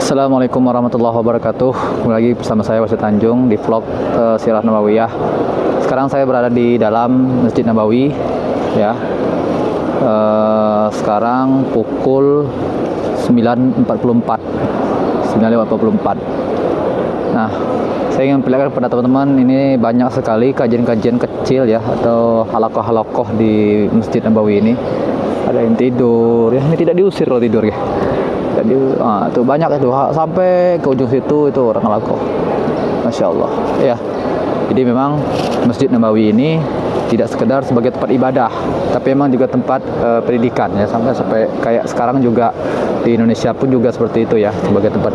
Assalamualaikum warahmatullahi wabarakatuh. Kembali lagi bersama saya Wasid Tanjung di vlog Sirah Nabawiyah. Sekarang saya berada di dalam Masjid Nabawi ya. Sekarang pukul 9.44. Nah, saya ingin perlihatkan kepada teman-teman, ini banyak sekali kajian-kajian kecil ya, atau halakoh-halakoh di Masjid Nabawi ini. Ada yang tidur ya, ini tidak diusir kalau tidur ya. Jadi tuh banyak itu sampai ke ujung situ, itu orang halakoh. Masya Allah ya. Jadi memang Masjid Nabawi ini tidak sekedar sebagai tempat ibadah, tapi memang juga tempat pendidikan ya, sampai kayak sekarang juga di Indonesia pun juga seperti itu ya, sebagai tempat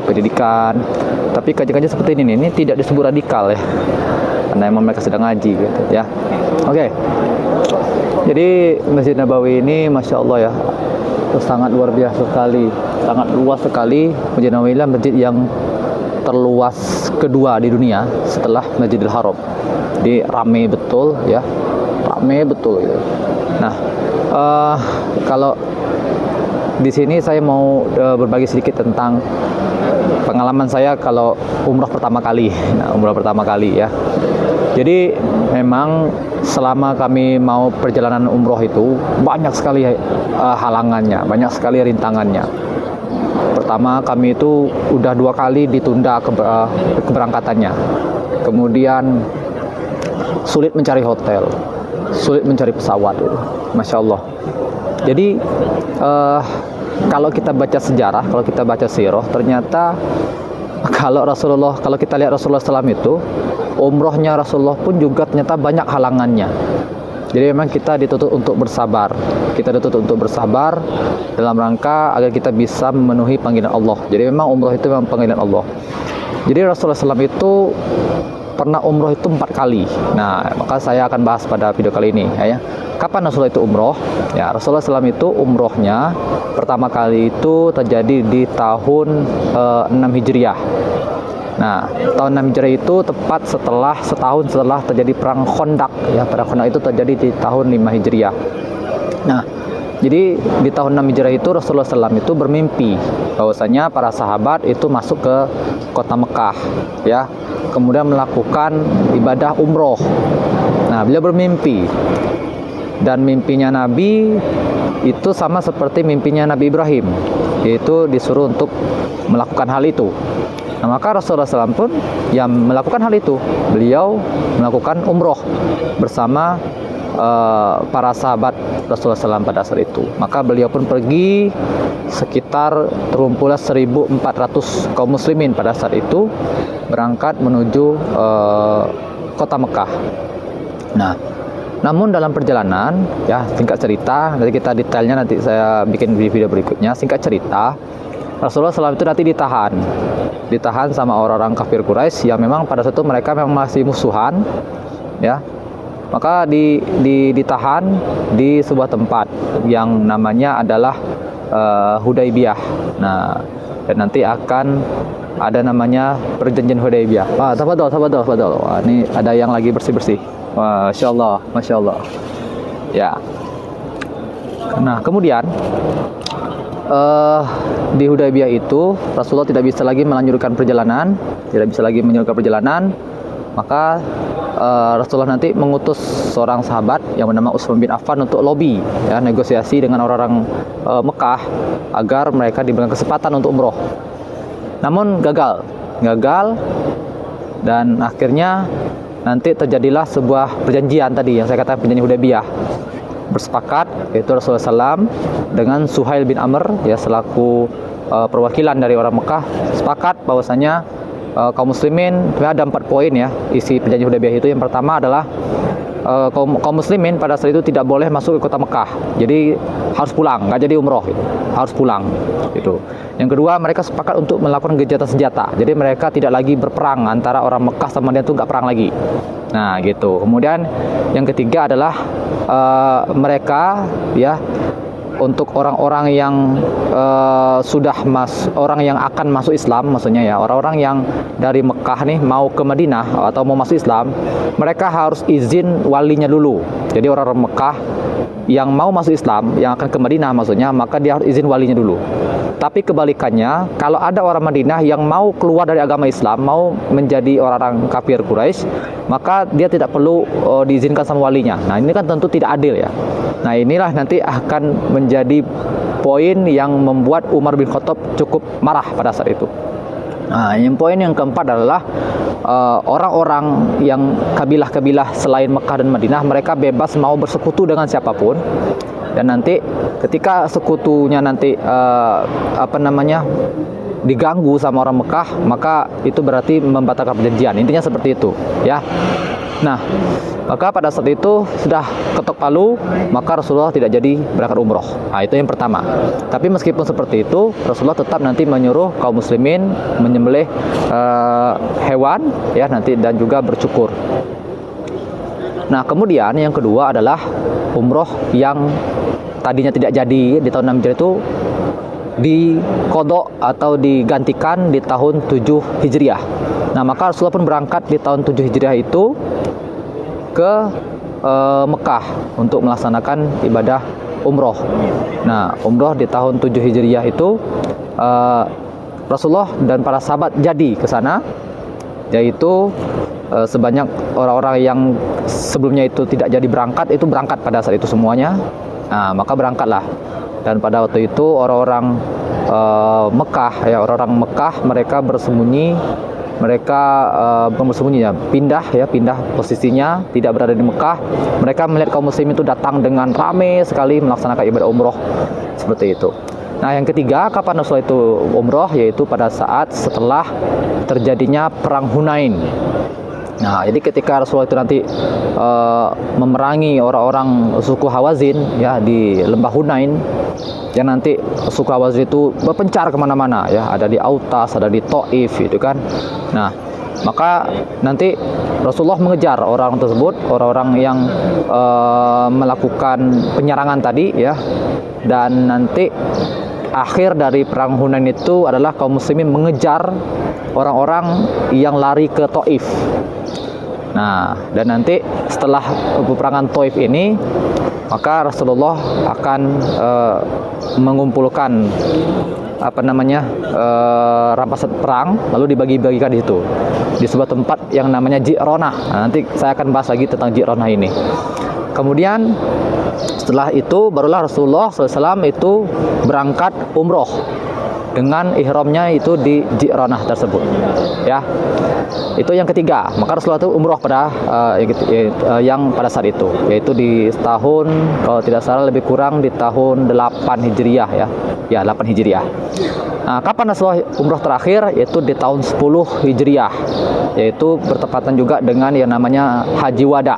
pendidikan. Tapi kajian-kajian seperti ini tidak disebut radikal ya, karena memang mereka sedang ngaji gitu ya. Oke. Jadi Masjid Nabawi ini Masya Allah ya, sangat luar biasa sekali, sangat luas sekali. Masjid Nabawi adalah masjid yang terluas kedua di dunia setelah Masjidil Haram. Jadi rame betul ya, rame betul gitu. Nah, kalau di sini saya mau berbagi sedikit tentang pengalaman saya kalau umroh pertama kali. Nah, umroh pertama kali ya. Jadi memang selama kami mau perjalanan umroh itu banyak sekali halangannya, banyak sekali rintangannya. Pertama, kami itu udah 2 kali ditunda keberangkatannya. Kemudian sulit mencari hotel, sulit mencari pesawat itu. Masya Allah. Jadi kalau kita baca sejarah, kalau kita baca sirah, ternyata kalau kita lihat Rasulullah SAW itu, umrohnya Rasulullah pun juga ternyata banyak halangannya. Jadi memang kita dituntut untuk bersabar. Kita dituntut untuk bersabar dalam rangka agar kita bisa memenuhi panggilan Allah. Jadi memang umroh itu memang panggilan Allah. Jadi Rasulullah SAW itu pernah umroh itu 4 kali. Nah, maka saya akan bahas pada video kali ini ya. Kapan Rasulullah itu umroh? Ya, Rasulullah SAW itu umrohnya pertama kali itu terjadi di tahun 6 Hijriah. Nah, tahun 6 Hijriah itu tepat setahun setelah terjadi perang Khandaq ya. Perang Khandaq itu terjadi di tahun 5 Hijriah. Nah, jadi di tahun 6 Hijriah itu Rasulullah SAW itu bermimpi bahwasanya para sahabat itu masuk ke kota Mekah ya, kemudian melakukan ibadah umroh. Nah, beliau bermimpi, dan mimpinya Nabi itu sama seperti mimpinya Nabi Ibrahim, yaitu disuruh untuk melakukan hal itu. Nah, maka Rasulullah SAW pun yang melakukan hal itu. Beliau melakukan umroh bersama para sahabat Rasulullah SAW pada saat itu. Maka beliau pun pergi, sekitar terkumpullah 1.400 kaum muslimin pada saat itu, berangkat menuju kota Mekah. Nah, namun dalam perjalanan ya, singkat cerita, nanti kita detailnya nanti saya bikin di video berikutnya. Singkat cerita, Rasulullah SAW itu nanti ditahan sama orang-orang kafir Quraisy yang memang pada saat itu mereka memang masih musuhan ya. Maka ditahan di sebuah tempat yang namanya adalah Hudaybiyah. Nah, dan nanti akan ada namanya perjanjian Hudaybiyah. Tafadhol. Wah, ini ada yang lagi bersih-bersih. Masya Allah. Ya. Nah, kemudian di Hudaybiyah itu Rasulullah tidak bisa lagi melanjutkan perjalanan, maka Rasulullah nanti mengutus seorang sahabat yang bernama Utsman bin Affan untuk lobby ya, negosiasi dengan orang-orang Mekah agar mereka diberikan kesempatan untuk umroh. Namun gagal, dan akhirnya nanti terjadilah sebuah perjanjian tadi yang saya katakan, perjanjian Hudaybiyah. Bersepakat, yaitu Rasulullah SAW dengan Suhail bin Amr ya, selaku perwakilan dari orang Mekah, sepakat bahwasanya kaum muslimin, ada 4 poin ya isi perjanjian Hudaybiyah itu. Yang pertama adalah kaum muslimin pada saat itu tidak boleh masuk ke kota Mekah, jadi harus pulang, nggak jadi umroh gitu. Harus pulang gitu. Yang kedua, mereka sepakat untuk melakukan gencatan senjata, jadi mereka tidak lagi berperang antara orang Mekah sama dia, itu nggak perang lagi. Nah gitu. Kemudian yang ketiga adalah mereka ya, untuk orang-orang yang orang yang akan masuk Islam, maksudnya ya, orang-orang yang dari Mekah nih mau ke Madinah atau mau masuk Islam, mereka harus izin walinya dulu. Jadi orang-orang Mekah yang mau masuk Islam, yang akan ke Madinah maksudnya, maka dia harus izin walinya dulu. Tapi kebalikannya, kalau ada orang Madinah yang mau keluar dari agama Islam, mau menjadi orang-orang kafir Quraisy, maka dia tidak perlu diizinkan sama walinya. Nah, ini kan tentu tidak adil ya. Nah, inilah nanti akan menjadi poin yang membuat Umar bin Khattab cukup marah pada saat itu. Nah, poin yang keempat adalah orang-orang yang kabilah-kabilah selain Mekah dan Madinah, mereka bebas mau bersekutu dengan siapapun. Dan nanti ketika sekutunya nanti diganggu sama orang Mekah, maka itu berarti membatalkan perjanjian. Intinya seperti itu, ya. Nah, maka pada saat itu sudah ketok palu, maka Rasulullah tidak jadi berangkat umroh. Nah, itu yang pertama. Tapi meskipun seperti itu, Rasulullah tetap nanti menyuruh kaum muslimin menyembelih hewan, ya, nanti, dan juga bercukur. Nah, kemudian yang kedua adalah umroh yang tadinya tidak jadi di tahun 6 Hijriah itu dikodok atau digantikan di tahun 7 Hijriah. Nah, maka Rasulullah pun berangkat di tahun 7 Hijriah itu ke Mekah untuk melaksanakan ibadah umroh. Nah, umroh di tahun 7 Hijriah itu Rasulullah dan para sahabat jadi ke sana, yaitu sebanyak orang-orang yang sebelumnya itu tidak jadi berangkat, itu berangkat pada saat itu semuanya. Nah, maka berangkatlah. Dan pada waktu itu orang-orang Mekah, ya, orang-orang Mekah mereka bersembunyi, mereka bersembunyi, ya, pindah posisinya, tidak berada di Mekah. Mereka melihat kaum muslim itu datang dengan ramai sekali melaksanakan ibadah umroh seperti itu. Nah, yang ketiga, kapan Rasulullah itu umroh, yaitu pada saat setelah terjadinya perang Hunain. Nah, jadi ketika Rasulullah itu nanti memerangi orang-orang suku Hawazin, ya, di lembah Hunain, yang nanti suku Hawazin itu berpencar kemana-mana, ya, ada di Autas, ada di Taif, gitu kan. Nah, maka nanti Rasulullah mengejar orang tersebut, orang-orang yang melakukan penyerangan tadi, ya, dan nanti akhir dari perang Hunain itu adalah kaum muslimin mengejar orang-orang yang lari ke Taif. Nah, dan nanti setelah peperangan Taif ini, maka Rasulullah akan mengumpulkan rampasan perang, lalu dibagi-bagikan di situ, di sebuah tempat yang namanya Ji'ronah. Nah, nanti saya akan bahas lagi tentang Ji'ronah ini. Kemudian setelah itu barulah Rasulullah SAW itu berangkat umroh dengan ihramnya itu di Ji'ronah tersebut, ya. Itu yang ketiga. Maka Rasulullah itu umroh pada yang pada saat itu, yaitu di tahun, kalau tidak salah lebih kurang di tahun 8 Hijriah, ya. Ya, 8 Hijriah. Nah, kapan Rasulullah umroh terakhir? Yaitu di tahun 10 Hijriah, yaitu bertepatan juga dengan yang namanya Haji Wada.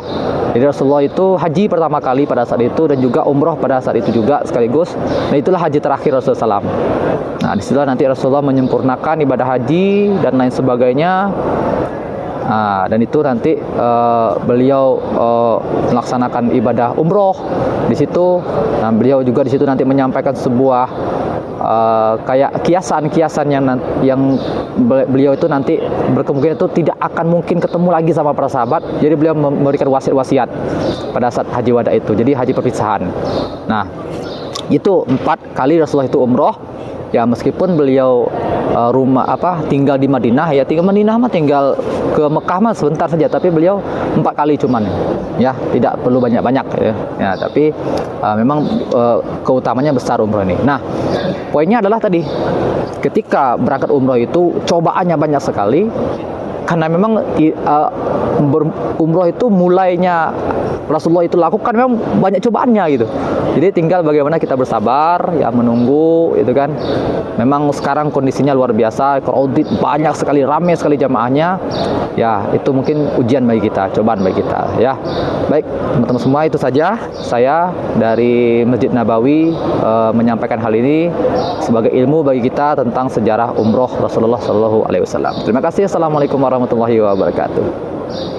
Jadi Rasulullah itu haji pertama kali pada saat itu, dan juga umroh pada saat itu juga sekaligus. Nah, itulah haji terakhir Rasulullah SAW. Nah, disitulah nanti Rasulullah menyempurnakan ibadah haji dan lain sebagainya. Nah, dan itu nanti beliau melaksanakan ibadah umroh di situ. Nah, beliau juga di situ nanti menyampaikan sebuah kayak kiasan-kiasan yang beliau itu nanti berkemungkinan itu tidak akan mungkin ketemu lagi sama para sahabat. Jadi beliau memberikan wasiat-wasiat pada saat haji wada itu. Jadi haji perpisahan. Nah, itu 4 kali Rasulullah itu umroh. Ya, meskipun beliau tinggal di Madinah, ya, tinggal ke Mekah mah sebentar saja, tapi beliau 4 kali cuman, ya, tidak perlu banyak-banyak, ya. Ya, tapi memang keutamanya besar umroh ini. Nah, poinnya adalah tadi ketika berangkat umroh itu cobaannya banyak sekali, karena memang umroh itu mulainya Rasulullah itu lakukan memang banyak cobaannya gitu. Jadi tinggal bagaimana kita bersabar, ya, menunggu, itu kan. Memang sekarang kondisinya luar biasa, crowded, banyak sekali, ramai sekali jamaahnya. Ya, itu mungkin ujian bagi kita, cobaan bagi kita, ya. Baik, teman-teman semua, itu saja saya dari Masjid Nabawi menyampaikan hal ini sebagai ilmu bagi kita tentang sejarah umroh Rasulullah SAW. Terima kasih. Assalamualaikum warahmatullahi wabarakatuh.